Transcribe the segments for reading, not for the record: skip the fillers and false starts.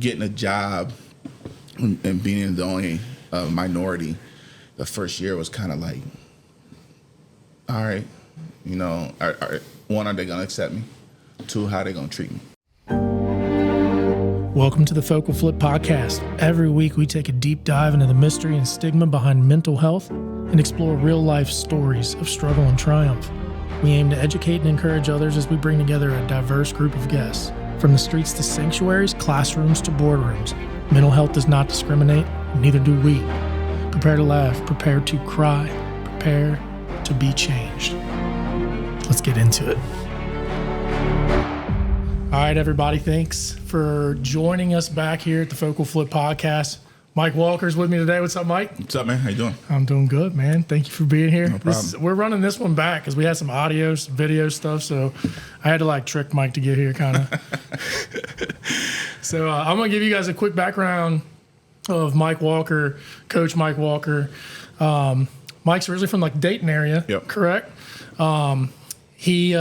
getting a job and being the only minority the first year was kind of like, all right, you know, one, are they going to accept me? Two, how are they going to treat me? Welcome to the Focal Flip Podcast. Every week we take a deep dive into the mystery and stigma behind mental health and explore real-life stories of struggle and triumph. We aim to educate and encourage others as we bring together a diverse group of guests. From the streets to sanctuaries, classrooms to boardrooms, mental health does not discriminate, neither do we. Prepare to laugh, prepare to cry, prepare to be changed. Let's get into it. All right, everybody, thanks for joining us back here at the Focal Flip Podcast. Mike Walker's with me today. What's up, Mike? What's up, man? How you doing? I'm doing good, man. Thank you for being here. No problem. We're running this one back because we had some audio, some video stuff, so I had to trick Mike to get here, kind of. So I'm going to give you guys a quick background of Mike Walker, Coach Mike Walker. Mike's originally from Dayton area, Yep. Correct? He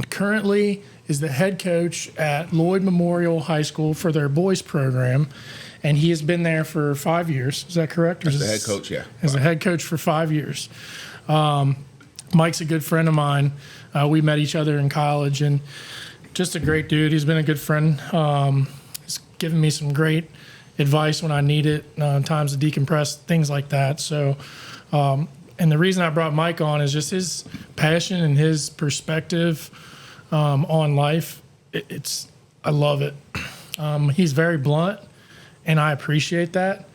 currently is the head coach at Lloyd Memorial High School for their boys program, and he has been there for 5 years. Is that correct? As the head coach, yeah. As a head coach for 5 years. Mike's a good friend of mine. We met each other in college, and just a great dude. He's been a good friend. He's given me some great advice when I need it, times to decompress, things like that. So, and the reason I brought Mike on is just his passion and his perspective on life. I love it. He's very blunt, and I appreciate that.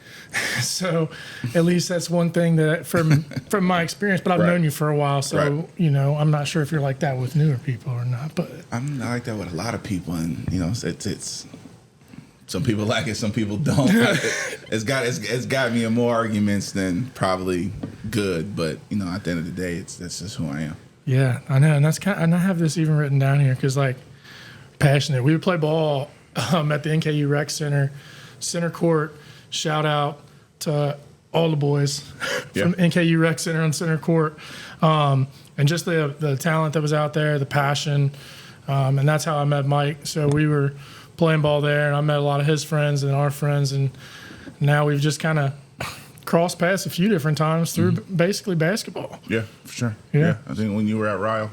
So at least that's one thing that from my experience, but I've known you for a while. So, you know, I'm not sure if you're like that with newer people or not, but I'm not like that with a lot of people. And, you know, it's some people like it, some people don't. It's got me in more arguments than probably good. But, you know, at the end of the day, that's just who I am. Yeah, I know. And and I have this even written down here because passionate. We would play ball at the NKU Rec Center court. Shout out to all the boys from NKU Rec Center on center court. And just the talent that was out there, the passion. And that's how I met Mike. So we were playing ball there, and I met a lot of his friends and our friends. And now we've just kind of crossed paths a few different times through basically basketball. Yeah, for sure. Yeah. I think when you were at Ryle.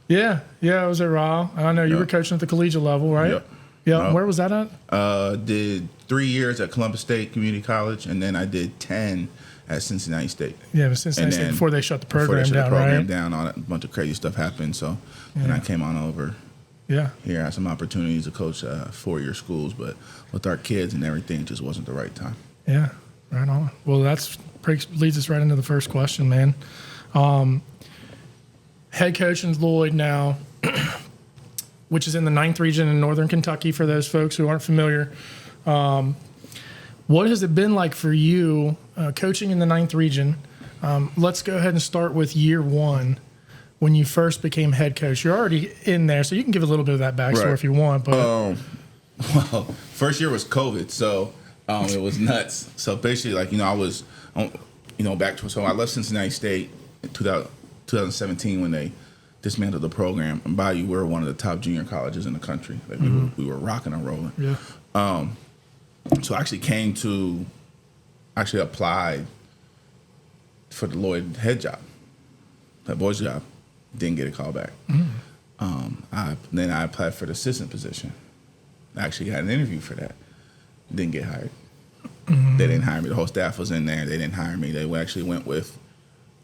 Yeah, I was at Ryle. I know you were coaching at the collegiate level, right? Yep. Yeah. Where was that at? Did 3 years at Columbus State Community College, and then I did 10 at Cincinnati State. Yeah, but Cincinnati State before they shut the program down, All that, a bunch of crazy stuff happened. So, and I came on over. Yeah. Here, I had some opportunities to coach 4-year schools, but with our kids and everything, it just wasn't the right time. Yeah, right on. Well, leads us right into the first question, man. Head coach in Lloyd now, which is in the 9th region in northern Kentucky, for those folks who aren't familiar. What has it been like for you coaching in the 9th region? Let's go ahead and start with year one when you first became head coach. You're already in there, so you can give a little bit of that backstory if you want. But well, first year was COVID, so it was nuts. So basically, I was, back to, so I left Cincinnati State in 2017 when they dismantled the program. And by you, we were one of the top junior colleges in the country. We were rocking and rolling. Yeah. So I actually applied for the Lloyd head job, that boys job. Didn't get a call back. Then I applied for the assistant position. I actually had an interview for that. Didn't get hired. They didn't hire me. The whole staff was in there. They didn't hire me. They actually went with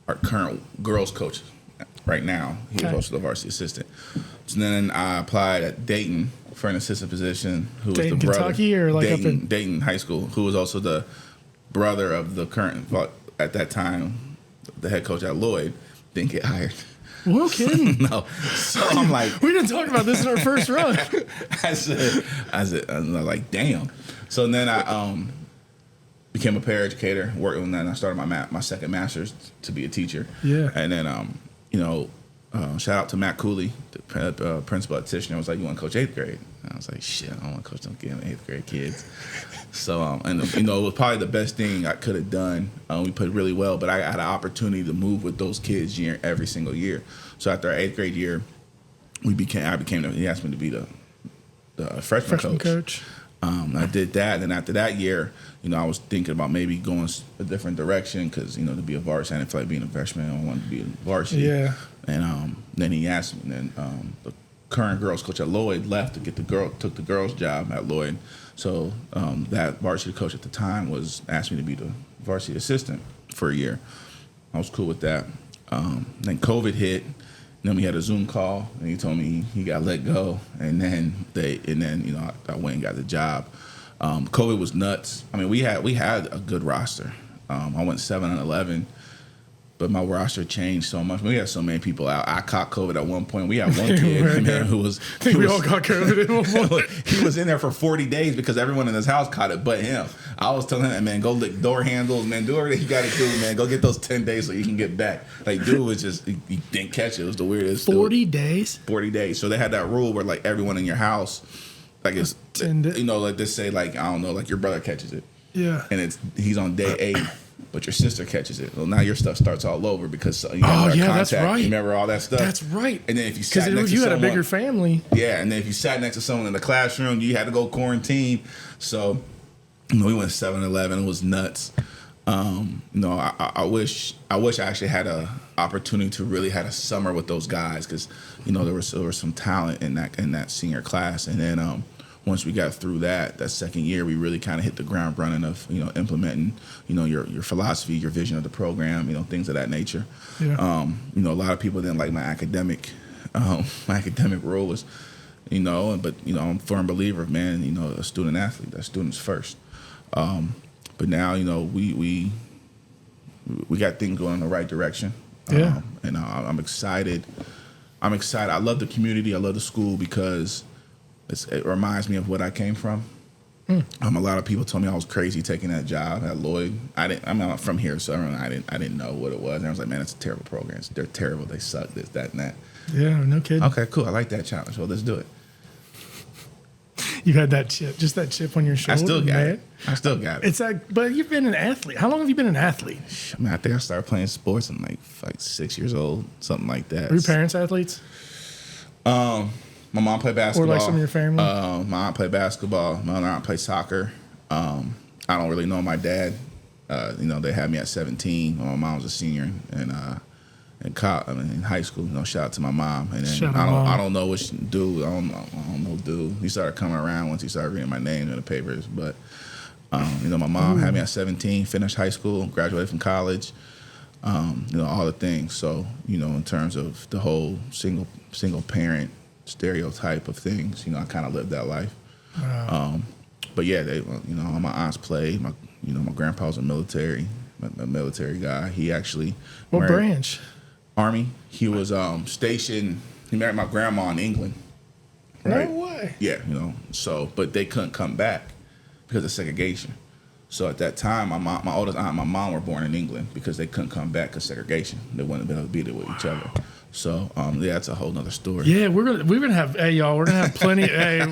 our current girls coach right now. He was also the varsity assistant. So then I applied at Dayton for an assistant position. Who Dayton, was the brother? Kentucky, or Dayton High School, who was also the brother of the current, at that time, the head coach at Lloyd. Didn't get hired. No kidding. No. So I'm like, we didn't talk about this in our first run. I said, I'm like, damn. So then I became a paraeducator, worked, and then I started my second master's to be a teacher. Yeah. And then shout out to Matt Cooley, the principal at Tishner. I was like, you want to coach 8th grade? And I was like, shit, I don't want to coach them 8th grade kids. So, it was probably the best thing I could have done. We played really well, but I had an opportunity to move with those kids every single year. So after our 8th grade year, he asked me to be the freshman coach. I did that, and after that year, I was thinking about maybe going a different direction because to be a varsity, I didn't feel like being a freshman. I wanted to be a varsity. Yeah. And then he asked me, and then the current girls coach at Lloyd left to took the girls' job at Lloyd. So that varsity coach at the time asked me to be the varsity assistant for a year. I was cool with that. Then COVID hit. Then we had a Zoom call, and he told me he got let go. And then I went and got the job. COVID was nuts. I mean, we had a good roster. I went 7-11, but my roster changed so much. We had so many people out. I caught COVID at one point. We had one kid who was. I think we all got COVID at one point. He was in there for 40 days because everyone in his house caught it, but him. I was telling him, man, go lick door handles, man, do everything you got to do, man. Go get those 10 days so you can get back. Like, dude was just, he didn't catch it. It was the weirdest. 40 days? 40 days. So they had that rule where, like, everyone in your house, like, it's, like, they say, like, I don't know, like, your brother catches it. Yeah. And he's on day 8. But your sister catches it. Well, now your stuff starts all over because you have contact. That's right. You remember all that stuff? That's right. And then if you sat next to someone, you had a bigger family. Yeah, and then if you sat next to someone in the classroom, you had to go quarantine. So, we went 7-11. It was nuts. I wish I actually had a opportunity to really had a summer with those guys because there was some talent in that senior class, and then once we got through that second year, we really kind of hit the ground running of implementing your philosophy, your vision of the program, things of that nature. Yeah. A lot of people didn't like my academic role was, but I'm a firm believer, man. A student athlete, that student's first. But now we got things going in the right direction. Yeah. And I'm excited. I love the community. I love the school because it reminds me of what I came from. A lot of people told me I was crazy taking that job at Lloyd. I'm not from here, so I didn't know what it was. And I was like, man, it's a terrible program. They're terrible. They suck. This, that, and that. Yeah, no kidding. Okay, cool. I like that challenge. Well, let's do it. You had that chip on your shoulder. I still got it. But you've been an athlete. How long have you been an athlete? I mean, I think I started playing sports in like 6 years old, something like that. Were your parents athletes? My mom played basketball. Or like some of your family? My aunt played basketball. My other aunt played soccer. I don't really know my dad. They had me at 17. My mom was a senior in high school. Shout out to my mom. And then I don't know which dude. I don't know dude. He started coming around once he started reading my name in the papers. But my mom had me at 17. Finished high school. Graduated from college. All the things. So in terms of the whole single parent stereotype of things, I kind of lived that life. Wow. But yeah, all my aunts played. My grandpa was a military guy. He actually what branch? Army. He was stationed. He married my grandma in England. Right? No way. Yeah, So, but they couldn't come back because of segregation. So at that time, my oldest aunt and my mom were born in England because they couldn't come back because segregation. They wouldn't have been able to be there with each other. So that's a whole nother story. Yeah, we're gonna have y'all. We're gonna have plenty. I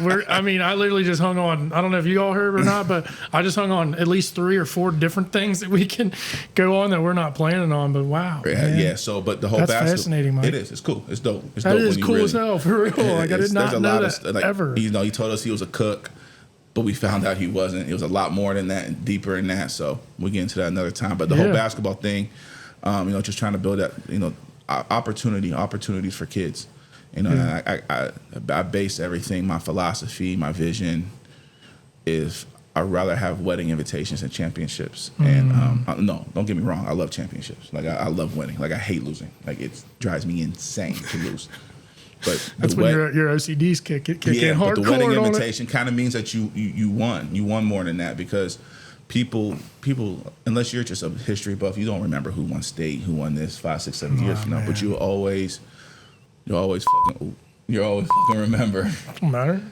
literally just hung on. I don't know if you all heard or not, but I just hung on at least 3 or 4 different things that we can go on that we're not planning on. But wow, yeah. So, but the whole that's fascinating, Mike. It is. It's cool. It's dope. It's that dope is when cool you as hell for real. Like I did not know that ever. He told us he was a cook, but we found out he wasn't. It was a lot more than that and deeper than that. So we'll get into that another time. But the whole basketball thing, just trying to build that, opportunities for kids. And I base everything, my philosophy, my vision is I'd rather have wedding invitations than championships. And no, don't get me wrong, I love championships. Like I love winning. Like I hate losing. Like it drives me insane to lose. But that's when your OCDs kick in hardcore. But the wedding invitation kind of means that you won. You won more than that because people, unless you're just a history buff, you don't remember who won state, who won this 5, 6, 7 years from now. But you always fucking remember. Don't matter.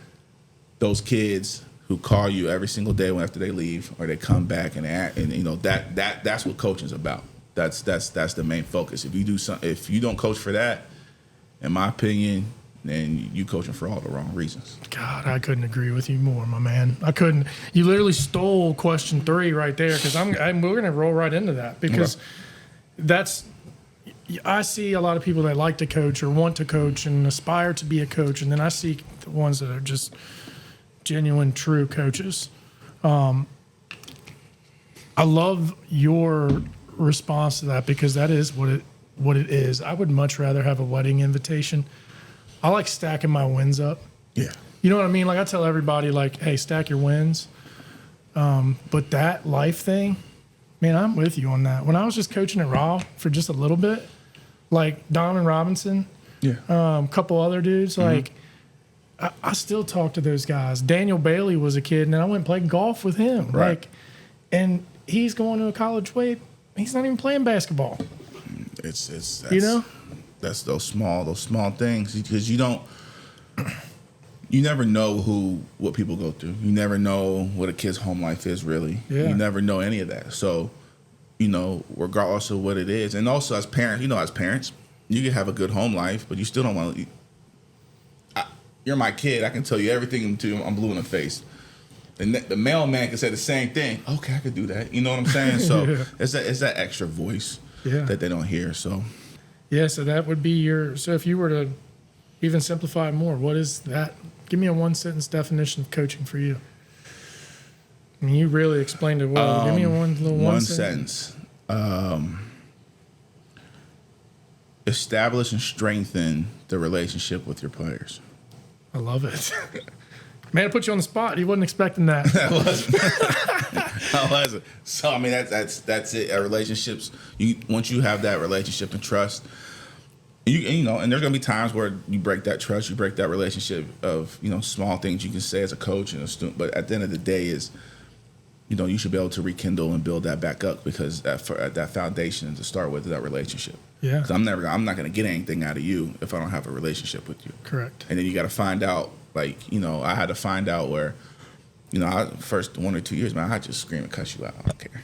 Those kids who call you every single day after they leave, or they come back and act, and that's what coaching's about. That's the main focus. If you don't coach for that, in my opinion, then you coaching for all the wrong reasons. God, I couldn't agree with you more, my man. I couldn't. You literally stole question 3 right there because we're gonna roll right into that because I see a lot of people that like to coach or want to coach and aspire to be a coach, and then I see the ones that are just genuine, true coaches. I love your response to that because that is what it is. I would much rather have a wedding invitation. I like stacking my wins up. Yeah. You know what I mean? Like I tell everybody, like, hey, stack your wins. But that life thing, man, I'm with you on that. When I was just coaching at Raw for just a little bit, like Don and Robinson, a couple other dudes, like I still talk to those guys. Daniel Bailey was a kid, and then I went and played golf with him. Right. Like, and he's going to a college way. He's not even playing basketball. It's you know, that's those small things because you never know what people go through. You never know what a kid's home life is really. Yeah. You never know any of that. So, regardless of what it is, and also as parents, you can have a good home life, but you still don't want to. You're my kid. I can tell you everything until I'm blue in the face. And the mailman can say the same thing. Okay, I could do that. You know what I'm saying? So it's that extra voice that they don't hear. So so that would be your. So if you were to even simplify it more, what is that? Give me a one-sentence definition of coaching for you. I mean, you really explained it well. Give me a one sentence. Establish and strengthen the relationship with your players. I love it. Man, I put you on the spot. You wasn't expecting that. I wasn't. So I mean, that's it. Relationships. Once you have that relationship and trust, and there's gonna be times where you break that trust, you break that relationship of small things you can say as a coach and a student. But at the end of the day, you should be able to rekindle and build that back up because that foundation to start with is that relationship. Yeah. Because I'm not gonna get anything out of you if I don't have a relationship with you. Correct. And then you got to find out. I had to find out where, first 1 or 2 years, man, I just scream and cuss you out. I don't care.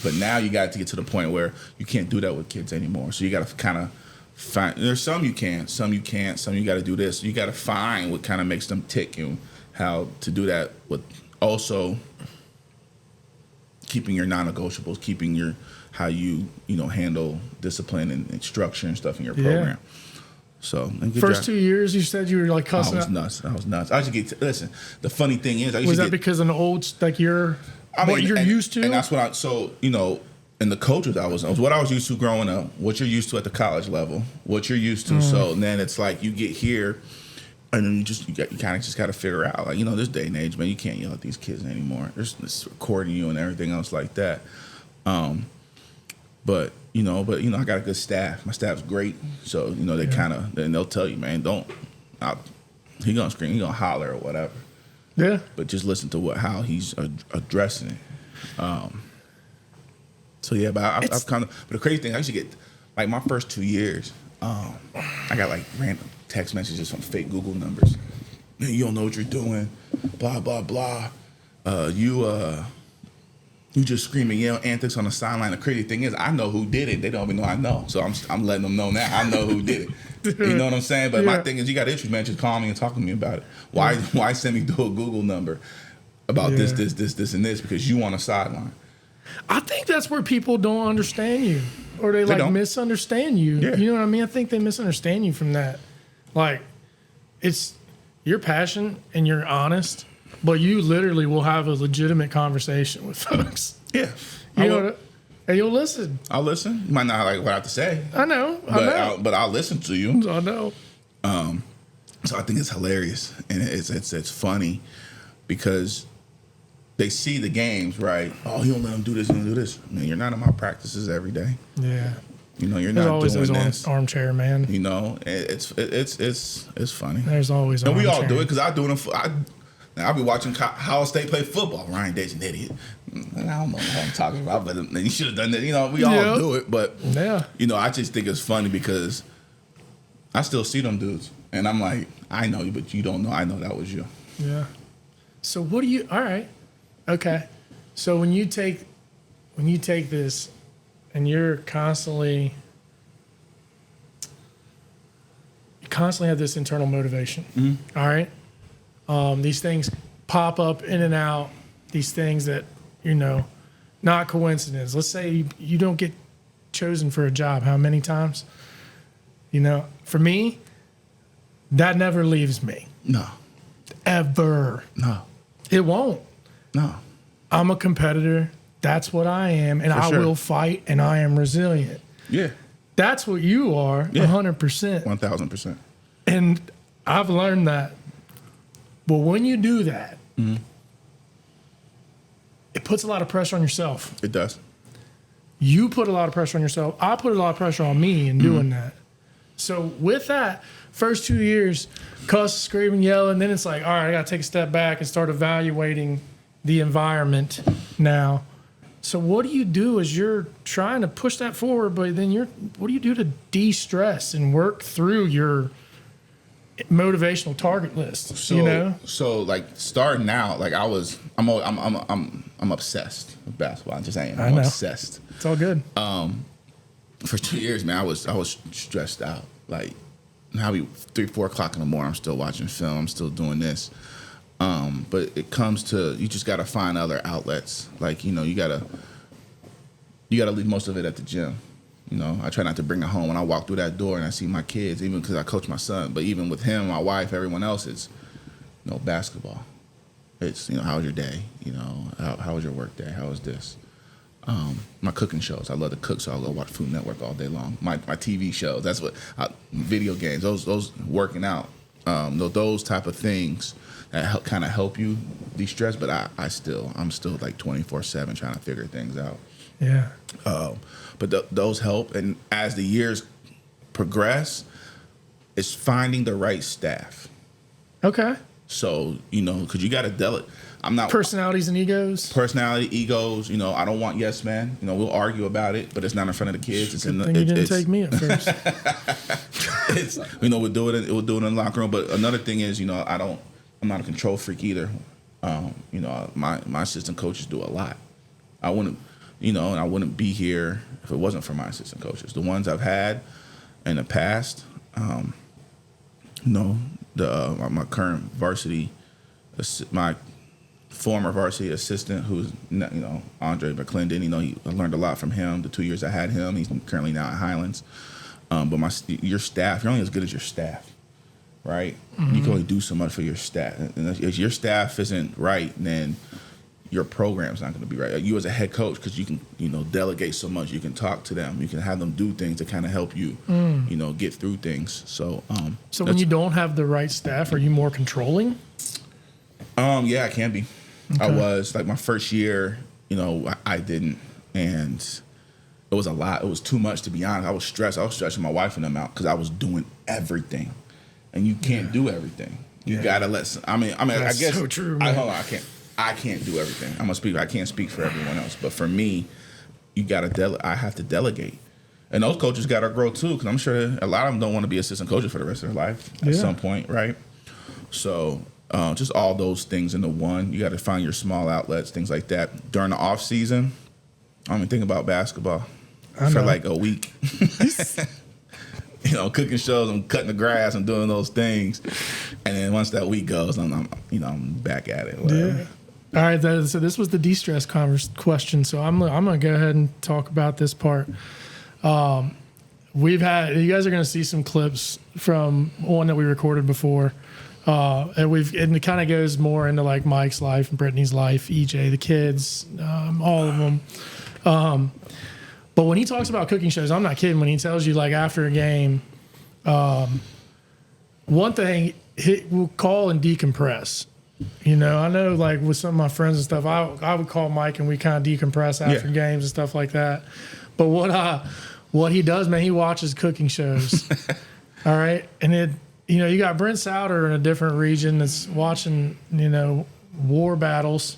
But now you got to get to the point where you can't do that with kids anymore. So you got to kind of find. There's some you can, some you can't. Some you got to do this. You got to find what kind of makes them tick and how to do that with also keeping your non-negotiables, keeping your how you handle discipline and structure and stuff in your program. So first 2 years, you said you were like cussing. I was nuts. I just listen. The funny thing is, was that because an old what you're used to, and that's what and the coaches what I was used to growing up, what you're used to at the college level, what you're used to. So then it's like you get here, and then you kind of just got to figure out this day and age, man, you can't yell at these kids anymore. There's recording you and everything else like that. But I got a good staff. My staff's great. So, they then they'll tell you, man, he gonna scream, he gonna holler or whatever. Yeah. But just listen to how he's addressing it. But I've but the crazy thing, I used to get, like my first 2 years, I got like random text messages from fake Google numbers. Man, you don't know what you're doing, blah, blah, blah. You just screaming, antics on the sideline. The crazy thing is, I know who did it. They don't even know I know. So I'm letting them know now. I know who did it. You know what I'm saying? But my thing is, you got issues, man. Just call me and talk to me about it. Why send me to a Google number about this, and this? Because you want a sideline. I think that's where people don't understand you, or they misunderstand you. Yeah. You know what I mean? I think they misunderstand you from that. Like, it's your passion and you're honest. But you literally will have a legitimate conversation with folks. Yeah. And you'll listen. I'll listen. You might not like what I have to say. I know. But I'll listen to you. I know. So I think it's hilarious. And it's funny because they see the games, right? Oh, you don't let them do this, you don't do this. I mean, you're not in my practices every day. Yeah. You're not always doing this armchair man. It's funny. There's always and we all do it because I do it. I'll be watching Ohio State play football. Ryan Day's an idiot. I don't know what I'm talking about, but you should have done that. We all do it, but I just think it's funny because I still see them dudes, and I'm like, I know you, but you don't know. I know that was you. Yeah. So what do you? All right. Okay. So when you take this, and you constantly have this internal motivation. Mm-hmm. All right. These things pop up in and out, these things that, not coincidence. Let's say you don't get chosen for a job. How many times? For me, that never leaves me. No. Ever. No. It won't. No. I'm a competitor. That's what I am. And I will fight, and I am resilient. Yeah. That's what you are, 100%. 1,000%. And I've learned that. But when you do that, it puts a lot of pressure on yourself. It does. You put a lot of pressure on yourself. I put a lot of pressure on me in doing that. So with that, first 2 years, cuss, screaming, yelling, then it's like, all right, I got to take a step back and start evaluating the environment now. So what do you do as you're trying to push that forward, but then what do you do to de-stress and work through your motivational target list? So like starting out, like I'm obsessed with basketball. I just am. I'm obsessed. It's all good. For 2 years, man, I was stressed out. Like, now be 3-4 o'clock in the morning. I'm still watching film. I'm still doing this. But it comes to, you just got to find other outlets. Like, you gotta leave most of it at the gym. I try not to bring it home. When I walk through that door and I see my kids, even because I coach my son, but even with him, my wife, everyone else, it's basketball. It's how was your day? How was your work day? How was this? My cooking shows. I love to cook, so I'll go watch Food Network all day long. My TV shows. That's what video games. Those working out. Those type of things that kind of help you de-stress. But I'm still like 24/7 trying to figure things out. Yeah. But those help, and as the years progress, it's finding the right staff. Okay. So because you got to delegate. I'm not personalities and egos. Personality, egos. I don't want yes man. We'll argue about it, but it's not in front of the kids. It's in the. You didn't take me at first. It's we'll do it in the locker room. But another thing is I'm not a control freak either. My assistant coaches do a lot. I wouldn't and I wouldn't be here if it wasn't for my assistant coaches. The ones I've had in the past, my current varsity, my former varsity assistant, who's Andre McClendon. I learned a lot from him. The 2 years I had him, he's currently now at Highlands. But your staff, you're only as good as your staff, right? Mm-hmm. You can only do so much for your staff. And if your staff isn't right, then your program's not going to be right. You as a head coach, because you can delegate so much. You can talk to them. You can have them do things to kind of help you, get through things. So when you don't have the right staff, are you more controlling? Yeah, I can be. Okay. I was like my first year, I didn't, and it was a lot. It was too much, to be honest. I was stressed. I was stressing my wife and them out because I was doing everything, and you can't do everything. You gotta let. I mean, that's I guess. So true. Hold on, I can't do everything. I can't speak for everyone else, but for me, you gotta I have to delegate, and those coaches gotta grow too, because I'm sure a lot of them don't want to be assistant coaches for the rest of their life at some point, right? So. Just all those things into one. You got to find your small outlets, things like that. During the off season, I don't even think about basketball for like a week. Cooking shows, I'm cutting the grass, I'm doing those things, and then once that week goes, I'm back at it. Whatever. Yeah. All right. So this was the de-stress question. So I'm gonna go ahead and talk about this part. You guys are gonna see some clips from one that we recorded before. And it kind of goes more into like Mike's life and Brittany's life, EJ, the kids, all of them. But when he talks about cooking shows, I'm not kidding. When he tells you like after a game, one thing we'll call and decompress. I know like with some of my friends and stuff, I would call Mike and we kind of decompress after games and stuff like that. But what he does, man, he watches cooking shows. All right, and you got Brent Souter in a different region that's watching, war battles,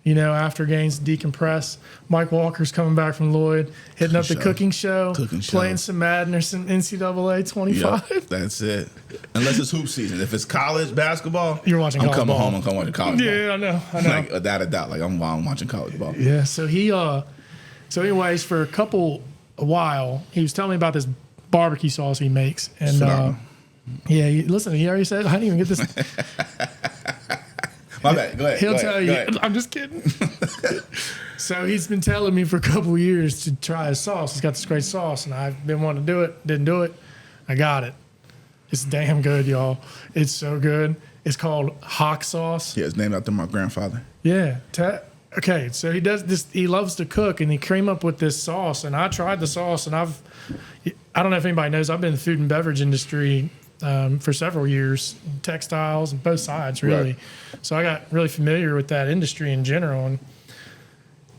after games to decompress. Mike Walker's coming back from Lloyd, hitting up the cooking show, playing some Madden or some NCAA 25. Yep, that's it. Unless it's hoop season. If it's college basketball, you're watching college ball. I'm coming home and watching college ball. Yeah, I know. Like, without a doubt. Like, I'm watching college ball. Yeah, so anyways, for a while, he was telling me about this barbecue sauce he makes. And, listen, he already said, I didn't even get this. My bad. Go ahead. He'll tell you. I'm just kidding. So he's been telling me for a couple of years to try his sauce. He's got this great sauce, and I've been wanting to do it. Didn't do it. I got it. It's damn good, y'all. It's so good. It's called hot sauce. Yeah, it's named after my grandfather. Yeah. Okay, so he does this. He loves to cook, and he came up with this sauce. And I tried the sauce, and I don't know if anybody knows, I've been in the food and beverage industry for several years, textiles and both sides, really. Right. So I got really familiar with that industry in general, and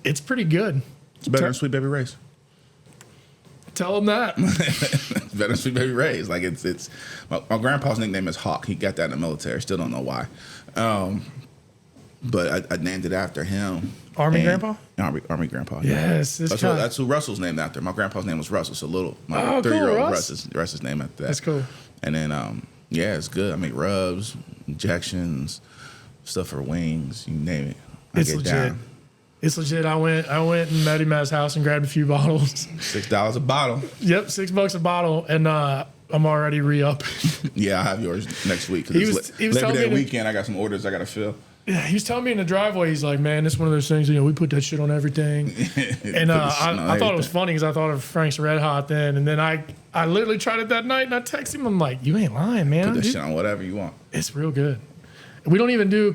it's pretty good. It's better than Sweet Baby Ray's. Tell them that. It's better than Sweet Baby Ray's. Like it's my grandpa's nickname is Hawk. He got that in the military. Still don't know why. But I named it after him. Army grandpa? Army grandpa. Yes. Yeah. That's who Russell's named after. My grandpa's name was Russell. So my 3-year-old Russ is named after that. That's cool. And then, it's good. I make rubs, injections, stuff for wings, you name it. It's legit. It's legit. I went and met him at his house and grabbed a few bottles. $6 a bottle. Yep, $6 a bottle. And I'm already re-up. Yeah, I'll have yours next week. He was Labor Day weekend, I got some orders I got to fill. Yeah, he was telling me in the driveway, he's like, man, it's one of those things, we put that shit on everything. And I thought it was funny because I thought of Frank's Red Hot then. And then I literally tried it that night, and I texted him. I'm like, you ain't lying, man. Put that shit on whatever you want. It's real good. We don't even do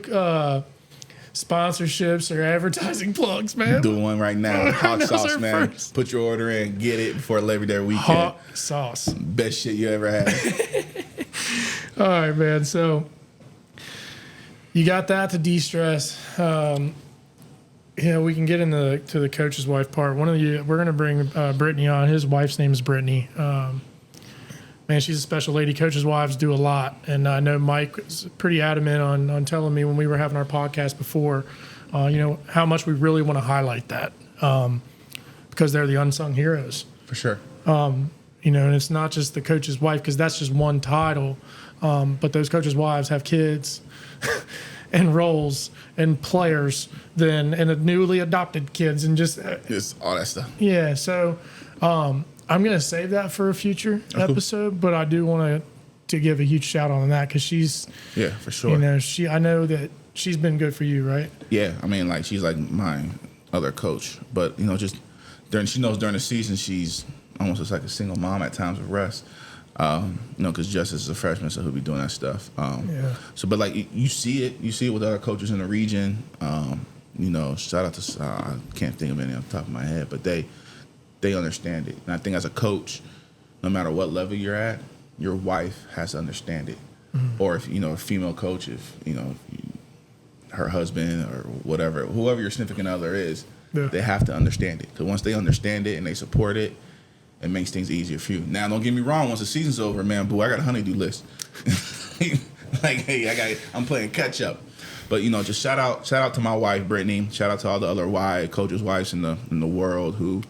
sponsorships or advertising plugs, man. Do one right now. Hot sauce, man. First. Put your order in. Get it before Labor Day weekend. Hot sauce. Best shit you ever had. All right, man. So you got that to de-stress. We can get into the coach's wife part. We're going to bring Brittany on. His wife's name is Brittany. Man, she's a special lady. Coaches' wives do a lot. And I know Mike was pretty adamant on telling me when we were having our podcast before, how much we really want to highlight that because they're the unsung heroes. For sure. And it's not just the coach's wife because that's just one title. But those coaches' wives have kids and roles and players and the newly adopted kids and just all that stuff. Yeah. So I'm going to save that for a future episode, but I do want to give a huge shout out on that because she's for sure. I know that she's been good for you, right? Yeah. I mean, like she's like my other coach, but just she knows during the season she's almost just like a single mom at times of rest. Because Justice is a freshman, so he'll be doing that stuff. So, but like you see it with other coaches in the region. Shout out to I can't think of any off the top of my head, but they understand it. And I think as a coach, no matter what level you're at, your wife has to understand it. Mm-hmm. Or if a female coach, if her husband or whatever, whoever your significant other is, they have to understand it. Because once they understand it and they support it, it makes things easier for you. Now, don't get me wrong. Once the season's over, man, boo, I got a honey-do list. Like, hey, I'm playing catch-up. But, just shout out to my wife, Brittany. Shout out to all the other coaches' wives in the world who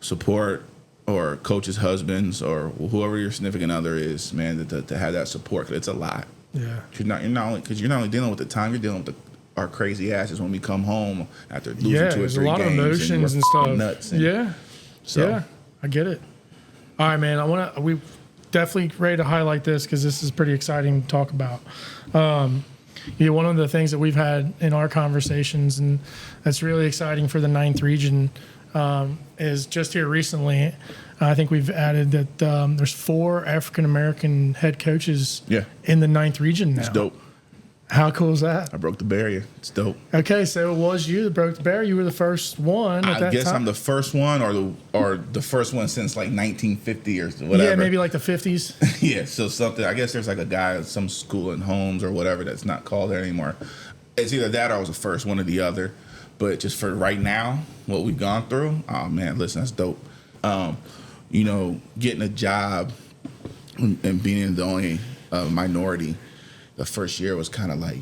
support or coaches' husbands or whoever your significant other is, man, to have that support. 'Cause it's a lot. Yeah. You're not only dealing with the time, you're dealing with our crazy asses when we come home after losing 2 or 3 games. Yeah, a lot of emotions and stuff. Nuts. Yeah. I get it. All right, man. We definitely ready to highlight this because this is pretty exciting to talk about. One of the things that we've had in our conversations, and that's really exciting for the 9th region, is just here recently. I think we've added that there's 4 African American head coaches in the 9th region now. It's dope. How cool is that? I broke the barrier. It's dope. Okay, so it was you that broke the barrier. You were the first one at that time. I guess I'm the first one or the first one since like 1950 or whatever. Yeah, maybe like the 50s. Yeah, so something. I guess there's like a guy at some school in Holmes or whatever that's not called there anymore. It's either that or I was the first, one or the other. But just for right now, what we've gone through, oh man, listen, that's dope. Getting a job and being the only minority the first year was kind of like,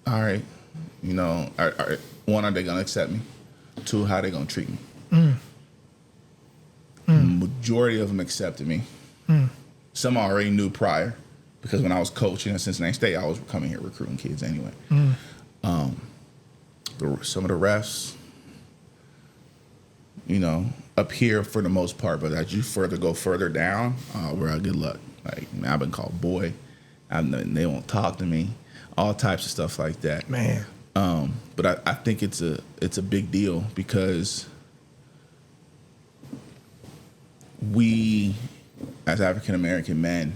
all right, one, are they going to accept me? 2, how are they going to treat me? Majority of them accepted me. Some I already knew prior because when I was coaching at Cincinnati State, I was coming here recruiting kids anyway. Some of the refs, up here for the most part, but as you go further down, we're out good luck. Like, man, I've been called boy. They won't talk to me, all types of stuff like that. Man. But I think it's a big deal because we, as African American men,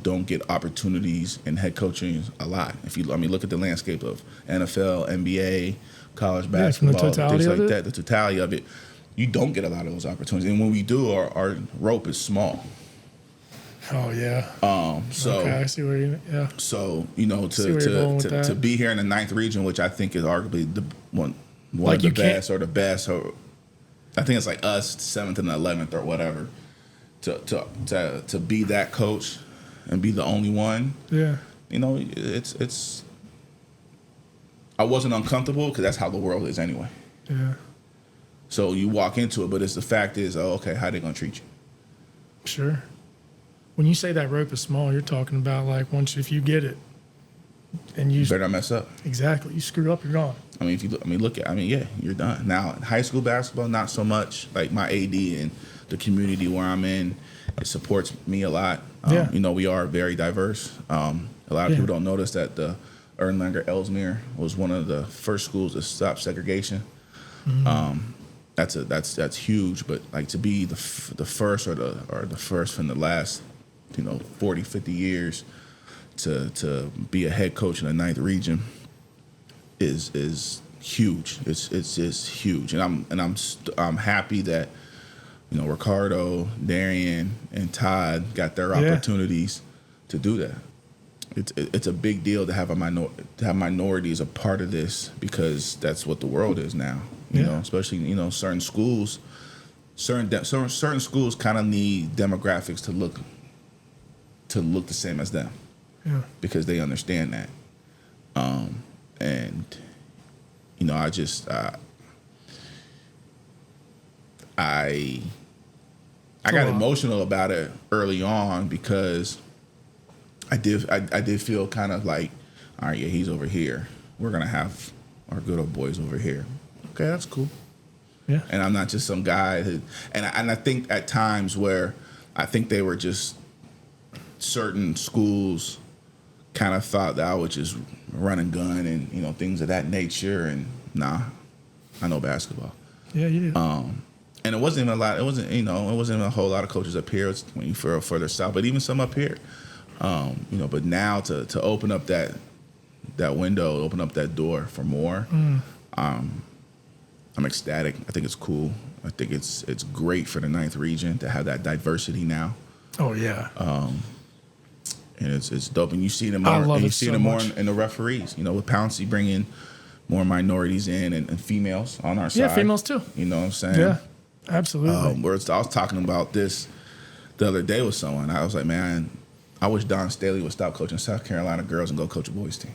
don't get opportunities in head coaching a lot. Look at the landscape of NFL, NBA, college basketball, things like that. The totality of it, you don't get a lot of those opportunities. And when we do, our rope is small. Oh yeah. So okay, I see where you. Yeah. So to be here in the 9th region, which I think is arguably the one of the best or the best, or I think it's like us 7th and 11th or whatever. To be that coach and be the only one. Yeah. It's. I wasn't uncomfortable because that's how the world is anyway. Yeah. So you walk into it, but the fact is, okay, how they gonna treat you? Sure. When you say that rope is small, you're talking about like if you get it, and you better not mess up. Exactly. You screw up, you're gone. You're done. Now in high school basketball, not so much. Like my AD and the community where I'm in, it supports me a lot. We are very diverse. A lot of people don't notice that the Erlanger-Elsmere was one of the first schools to stop segregation. Mm-hmm. That's huge. But like to be the first or the first from the last 40, 50 years to be a head coach in the 9th region is huge. It's just huge, and I'm happy that Ricardo, Darian, and Todd got their opportunities to do that. It's a big deal to have minorities a part of this because that's what the world is now. Especially certain schools, certain schools kind of need demographics to look the same as them. Yeah. Because they understand that. I got emotional about it early on because I did feel kind of like, all right, yeah, he's over here. We're gonna have our good old boys over here. Okay, that's cool. Yeah. And I'm not just some guy and I think at times where I think they were just certain schools kind of thought that I would just run and gun and things of that nature, and nah, I know basketball. Yeah, you do. And it wasn't even a lot. It wasn't even a whole lot of coaches up here. It's when you further south, but even some up here. But now to open up that window, open up that door for more. I'm ecstatic. I think it's cool. I think it's great for the 9th region to have that diversity now. Oh yeah. And it's dope, and you see them more. And you see them more in the referees. With Pouncey bringing more minorities in and females on our side. Yeah, females too. You know what I'm saying? Yeah, absolutely. I was talking about this the other day with someone. I was like, man, I wish Dawn Staley would stop coaching South Carolina girls and go coach a boys team.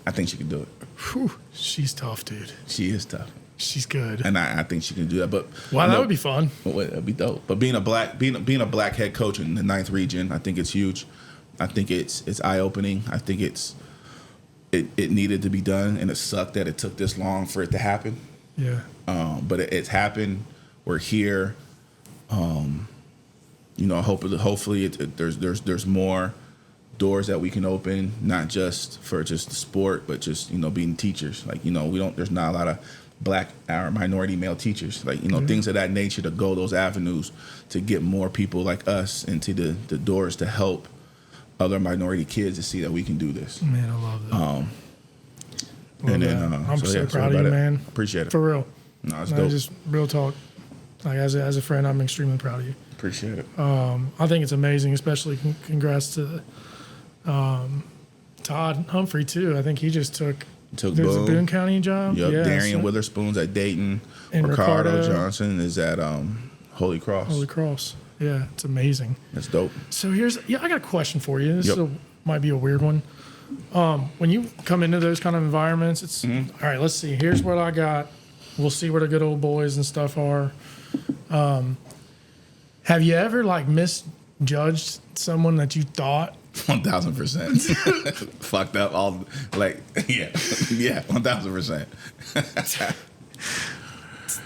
I think she can do it. Whew, she's tough, dude. She is tough. She's good, and I think she can do that. But that would be fun. That'd be dope. But being a black head coach in the 9th region, I think it's huge. I think it's eye opening. I think it needed to be done, and it sucked that it took this long for it to happen. Yeah. But it's happened. We're here. Hopefully there's more doors that we can open, not just for just the sport, but just being teachers. Like there's not a lot of black or minority male teachers. Like things of that nature, to go those avenues to get more people like us into the doors to help other minority kids to see that we can do this. Man, I love that. I'm so proud of you, man. Appreciate it. For real. No, it's dope. Just real talk. Like as a friend, I'm extremely proud of you. Appreciate it. I think it's amazing, especially congrats to Todd Humphrey too. I think he just took a Boone County job. Yep. Yeah, Darian Witherspoon's at Dayton. And Ricardo Johnson is at Holy Cross. Holy Cross. Yeah, it's amazing. That's dope. So I got a question for you. This might be a weird one. When you come into those kind of environments, it's all right. Let's see. Here's what I got. We'll see where the good old boys and stuff are. Have you ever misjudged someone that you thought? 1,000%. Fucked up. 1,000%.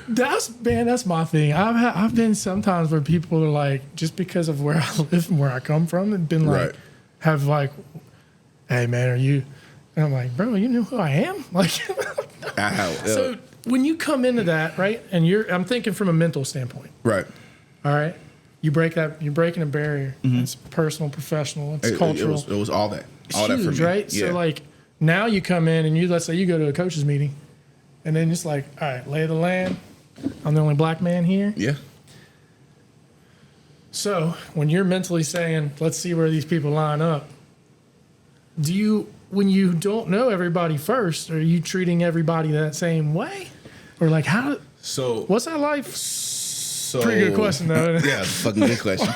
That's my thing. I've been sometimes where people are like, just because of where I live and where I come from, and been like, have like, hey man, are you? And I'm like, bro, you know who I am? Like, so when you come into that, right, and I'm thinking from a mental standpoint, right? All right, you're breaking a barrier. It's personal, professional, it's cultural. It was all that. All huge, that for me. right? Yeah. So like now you come in and let's say you go to a coach's meeting, and then it's like, all right, lay of the land. I'm the only black man here. Yeah. So when you're mentally saying, let's see where these people line up, when you don't know everybody first, are you treating everybody that same way? Or like what's that like? Pretty good question though. Yeah, fucking good question.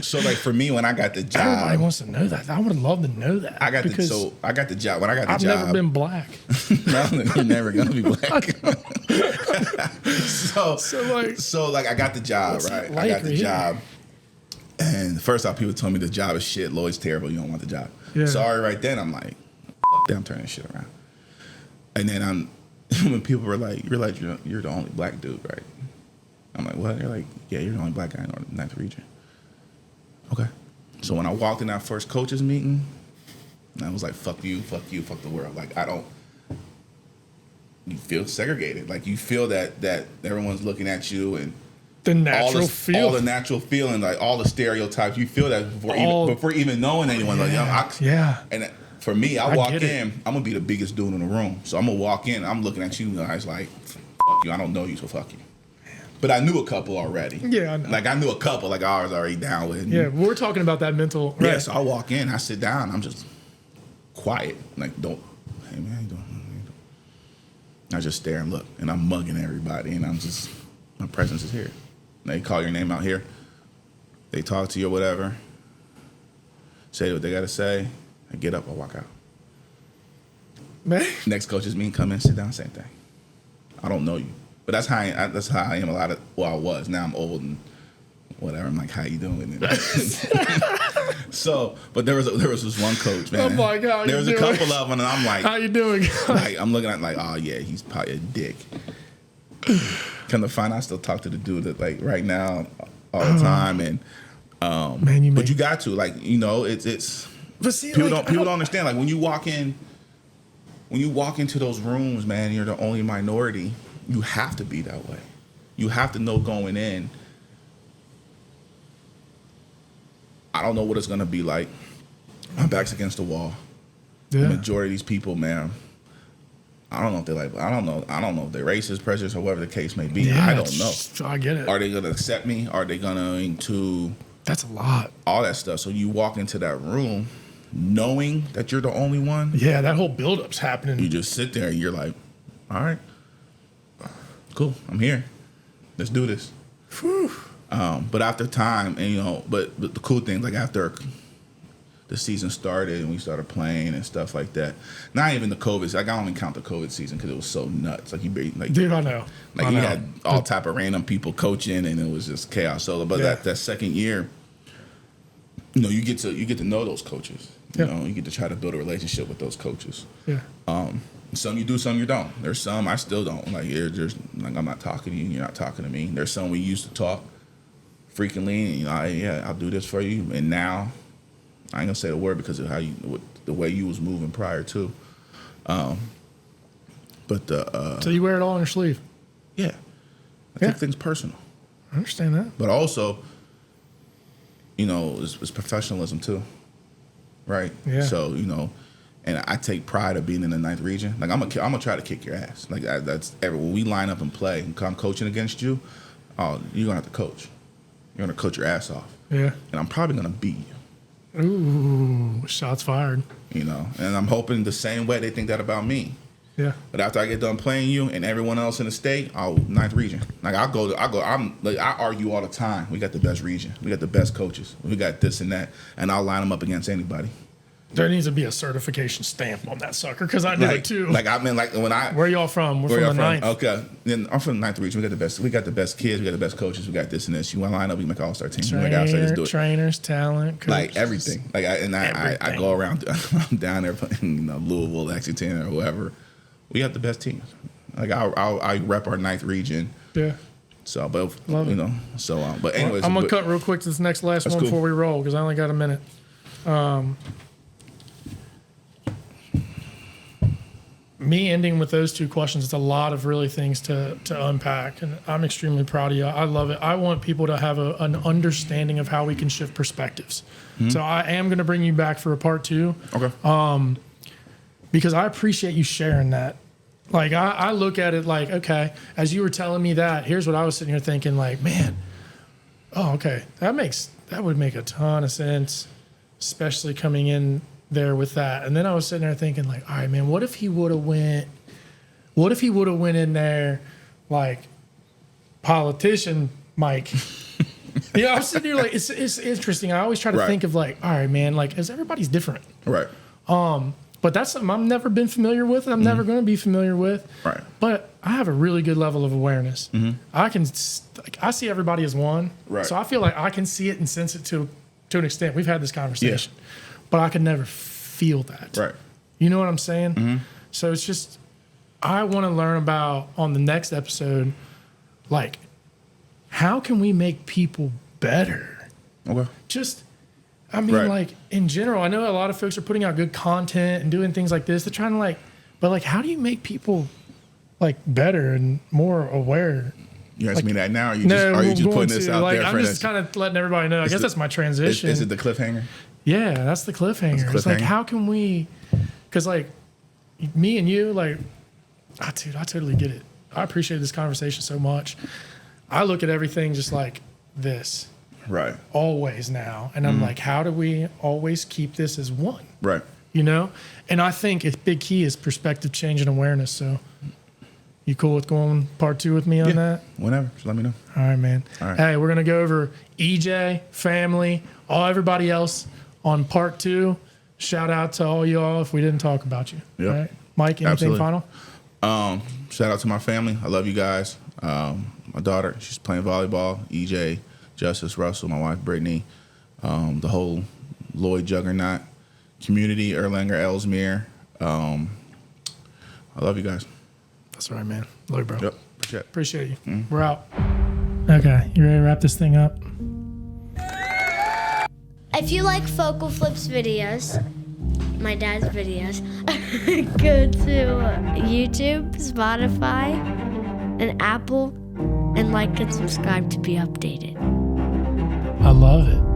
So like for me, when I got the job, everybody wants to know that. I would love to know that. I got the job. When I got the I've job, never been black. No, you're never gonna be black. so I got the job, right? I got the job, and first off, people told me the job is shit. Lloyd's terrible. You don't want the job. Yeah. Sorry, right then I'm like, I'm turning this shit around. And then when people were like, you're the only black dude, right? I'm like, what? They're like, yeah, you're the only black guy in the 9th region. Okay. So when I walked in that first coaches meeting, I was like, fuck you, fuck the world. Like, you feel segregated. Like, you feel that everyone's looking at you and all the natural feeling, like all the stereotypes. You feel that before even knowing anyone. Yeah. And for me, I walk in, I'm going to be the biggest dude in the room. So I'm going to walk in, I'm looking at you guys like, fuck you, I don't know you, so fuck you. But I knew a couple already. Yeah, I know. Like, I knew a couple, like, I was already down with. Yeah, we're talking about that mental. Right. Yeah, so I walk in, I sit down, I'm just quiet. Like, hey, man, how you doing? I just stare and look, and I'm mugging everybody, and my presence is here. They call your name out here. They talk to you or whatever. Say what they got to say. I get up, I walk out. Man. Next coaches meeting, come in, sit down, same thing. I don't know you. But that's how I am I was. Now I'm old and whatever. I'm like, how you doing? So, but there was this one coach, man. Oh my God. There was a couple of them, and I'm like, how you doing? Like, I'm looking at like, oh yeah, he's probably a dick. Come to find out, I still talk to the dude that like right now all the time, and man, but you got to like, it's. But see, people don't understand. Like when you walk into those rooms, man, you're the only minority. You have to be that way. You have to know going in, I don't know what it's going to be like. My back's against the wall. Yeah. The majority of these people, man, I don't know if they're like, I don't know if they're racist, prejudiced, or whatever the case may be. Yeah, I don't know. I get it. Are they going to accept me? Are they going to... That's a lot. All that stuff. So you walk into that room knowing that you're the only one. Yeah, that whole build-up's happening. You just sit there and you're like, all right. Cool, I'm here. Let's do this. Whew. But after time, and but the cool thing, like after the season started and we started playing and stuff like that. Not even the COVID. Like I don't even count the COVID season because it was so nuts. Like dude, I know. Like you had all type of random people coaching and it was just chaos. So, but that second year, you get to know those coaches. You get to try to build a relationship with those coaches. Yeah. Some you do, some you don't. There's some I still don't. Like there's like I'm not talking to you, and you're not talking to me. There's some we used to talk frequently, and I'll do this for you. And now I ain't gonna say the word because of the way you was moving prior to. So you wear it all on your sleeve. Yeah. I take things personal. I understand that. But also, it's professionalism too. Right? Yeah. So, and I take pride of being in the 9th region. Like I'm gonna try to kick your ass. Like when we line up and play and I'm coaching against you, you're gonna have to coach. You're gonna coach your ass off. Yeah. And I'm probably gonna beat you. Ooh, shots fired. And I'm hoping the same way they think that about me. Yeah. But after I get done playing you and everyone else in the state, 9th region. Like I argue all the time. We got the best region. We got the best coaches. We got this and that, and I'll line them up against anybody. There needs to be a certification stamp on that sucker because I know it too. Like I mean, like when where y'all from? We're from the 9th. Okay, then I'm from the 9th region. We got the best kids. We got the best coaches. We got this and this. You want to line up? We make all-star team. Let's do it. Trainers, talent, coaches. Like everything. Like I go around. I'm down there playing Louisville, Lexington, or whoever. We have the best teams. Like I rep our 9th region. Yeah. So, but but anyways, I'm gonna cut real quick to this last one before we roll because I only got a minute. me ending with those two questions, it's a lot of really things to unpack, and I'm extremely proud of you. I love it. I want people to have an understanding of how we can shift perspectives. So I am going to bring you back for a part 2. Okay. Because I appreciate you sharing that. Like, I look at it like, okay, as you were telling me that, here's what I was sitting here thinking, like, man, oh, okay, that would make a ton of sense, especially coming in there with that. And then I was sitting there thinking, like, all right, man, what if he would have went in there like politician Mike? I was sitting here like, it's interesting. I always try to think of like, all right, man, like, as everybody's different. Right. But that's something I've never been familiar with, and I'm never going to be familiar with. Right. But I have a really good level of awareness. I see everybody as one. Right. So I feel like I can see it and sense it to an extent. We've had this conversation. Yeah. But I could never feel that. Right. You know what I'm saying? So it's just, I want to learn about, on the next episode, like, how can we make people better? Okay. Just, I mean, like, in general, I know a lot of folks are putting out good content and doing things like this. They're trying to, like, but, like, how do you make people, like, better and more aware? You asking me that now? Or are you just putting this out there? I'm just kind of letting everybody know. I guess that's my transition. Is it the cliffhanger? Yeah, that's the cliffhanger. It's like, how can we, because, like, me and you, like, dude, I totally get it. I appreciate this conversation so much. I look at everything just like this. Right. Always now. And I'm like, how do we always keep this as one? Right. You know? And I think a big key is perspective change and awareness. So you cool with going part 2 with me on that? Whenever. Just let me know. All right, man. All right. Hey, we're going to go over EJ, family, everybody else on part 2. Shout out to all y'all if we didn't talk about you. Yep. All right? Mike, anything final? Shout out to my family. I love you guys. My daughter, she's playing volleyball. EJ, Justice, Russell, my wife, Brittany, the whole Lloyd juggernaut community, Erlanger-Elsmere. I love you guys. That's all right, man. Love you, bro. Yep. Appreciate you. We're out. Okay, you ready to wrap this thing up? If you like Focal Flips videos, my dad's videos, go to YouTube, Spotify, and Apple, and like and subscribe to be updated. I love it.